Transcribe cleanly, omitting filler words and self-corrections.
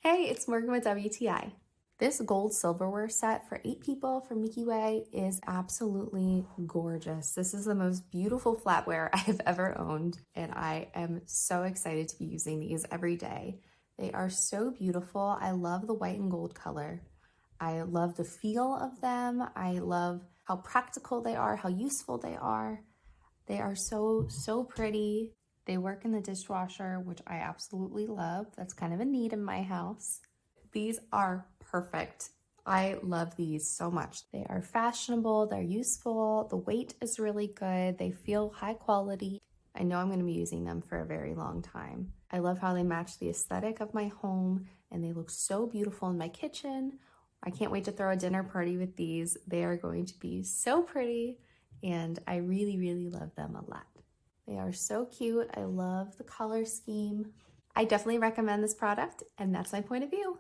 Hey, it's Morgan with WTI. This gold silverware set for 8 people from MIKIWAY is absolutely gorgeous. This is the most beautiful flatware I have ever owned, and I am so excited to be using these every day. They are so beautiful. I love the white and gold color. I love the feel of them. I love how practical they are, how useful they are. They are so pretty. They work in the dishwasher, which I absolutely love. That's kind of a need in my house. These are perfect. I love these so much. They are fashionable, they're useful, the weight is really good, they feel high quality. I know I'm going to be using them for a very long time. I love how they match the aesthetic of my home and they look so beautiful in my kitchen. I can't wait to throw a dinner party with these. They are going to be so pretty and I really love them a lot. They are so cute. I love the color scheme. I definitely recommend this product, and that's my point of view.